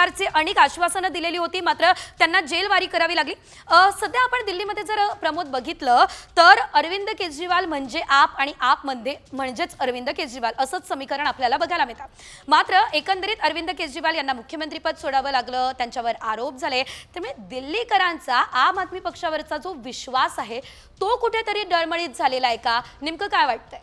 प्रकारचे अनेक आश्वासनं दिलेली होती, मात्र त्यांना जेलवारी करावी लागली। सध्या आपण दिल्लीमध्ये जर प्रमोद बघितलं तर अरविंद केजरीवाल म्हणजे आप आणि आप म्हणजेच अरविंद केजरीवाल असंच समीकरण आपल्याला बघायला मिळतं। मात्र एकंदरीत अरविंद केजरीवाल यांना मुख्यमंत्रीपद सोडावं लागलं, त्यांच्यावर आरोप झाले। त्यामुळे दिल्लीकरांचा आम आदमी पक्षावरचा जो विश्वास आहे तो कुठेतरी डळमळीत झालेला आहे का? नेमकं काय वाटतंय?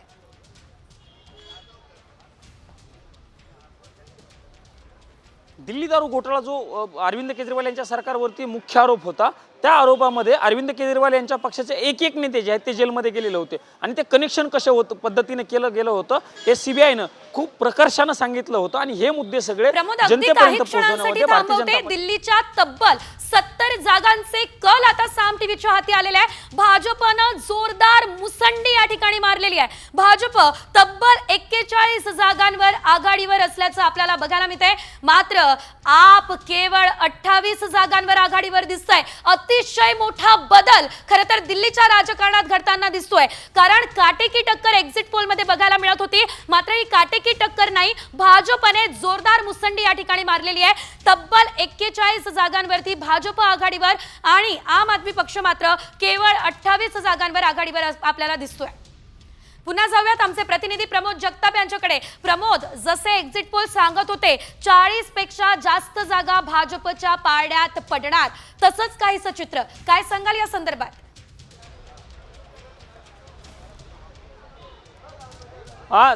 दिल्ली दारू घोटाळा जो अरविंद केजरीवाल यांच्या सरकारवरती मुख्य आरोप होता, त्या आरोपामध्ये अरविंद केजरीवाल यांच्या पक्षाचे एक नेते जे आहेत ते जेलमध्ये गेलेले होते आणि ते कनेक्शन कशा पद्धतीने केलं गेलं होतं हे सीबीआयनं खूप प्रकर्षाने सांगितलं होतं आणि हे मुद्दे सगळे जनतेपर्यंत पोहोचवण्यामध्ये भारतीय जनता पार्टी दिल्लीच्या तब्बल 70 जागांचे कल आता साम टीव्हीच्या हाती आलेले आहे। भाजपनं जोरदार मुसंडी या ठिकाणी मारलेली आहे। भाजप तब्बल 41 जागांवर आघाडीवर असल्याचं आपल्याला बघायला मिळतंय, मात्र आप केवळ 28 जागांवर आघाडीवर दिसतंय। अतिशय मोठा बदल खरं तर दिल्लीच्या राजकारणात घडताना दिसतोय, कारण काटेकी टक्कर एक्झिट पोल मध्ये बघायला मिळत होती, मात्र ही काटेकी टक्कर नाही, भाजपने जोरदार मुसंडी या ठिकाणी मारलेली आहे। तब्बल 41 जागांवरती भाजप आघाडीवर आणि आम आदमी पक्ष मात्र केवळ 28 जागांवर आघाडीवर आपल्याला दिसतोय। पुन्हा जाऊयात आमचे प्रतिनिधी प्रमोद जगताप यांच्याकडे। प्रमोद, जसे एक्झिट पोल सांगत होते 40 पेक्षा जास्त जागा भाजपच्या पारड्यात पडणार, तसंच काहीसं चित्र, काय सांगाल या संदर्भात?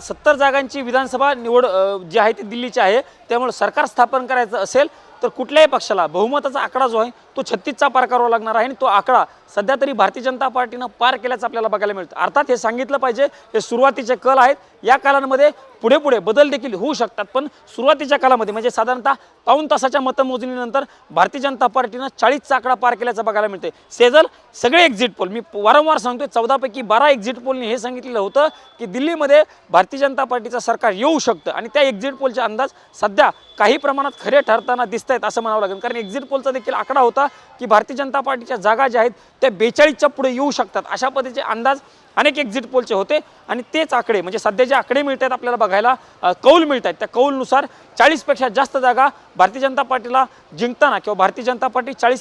70 जागांची विधानसभा निवड जी आहे ती दिल्लीची आहे, त्यामुळे सरकार स्थापन करायचं असेल तर कुठल्याही पक्षाला बहुमताचा आकडा जो आहे तो 36चा पार करावा लागणार आहे आणि तो आकडा सध्या तरी भारतीय जनता पार्टीनं पार केल्याचं आपल्याला बघायला मिळतं। अर्थात हे सांगितलं पाहिजे, हे सुरुवातीचे कल आहेत, या कालांमध्ये पुढे बदल देखील होऊ शकतात, पण सुरुवातीच्या कालामध्ये म्हणजे साधारणतः पाऊण तासाच्या मतमोजणीनंतर भारतीय जनता पार्टीनं 40चा आकडा पार केल्याचं बघायला मिळते। सेजल, सगळे एक्झिट पोल मी वारंवार सांगतोय, 14 पैकी 12 एक्झिट पोलनी हे सांगितलेलं होतं की दिल्लीमध्ये भारतीय जनता पार्टीचं सरकार येऊ शकतं आणि त्या एक्झिट पोलचे अंदाज सध्या काही प्रमाणात खरे ठरताना दिसत आहेत असं म्हणावं लागेल, कारण एक्झिट पोलचा देखील आकडा होता की भारतीय जनता पार्टीच्या जागा ज्या आहेत त्या 42च्या पुढे येऊ शकतात, अशा पद्धतीचे अंदाज अनेक एक्झिट पोलचे होते आणि तेच आकडे म्हणजे सध्या जे आकडे मिळत आहेत आपल्याला बघायला कौल मिळत आहेत, त्या कौलनुसार 40 पेक्षा जास्त जागा भारतीय जनता पार्टीला जिंकताना किंवा भारतीय जनता पार्टी 40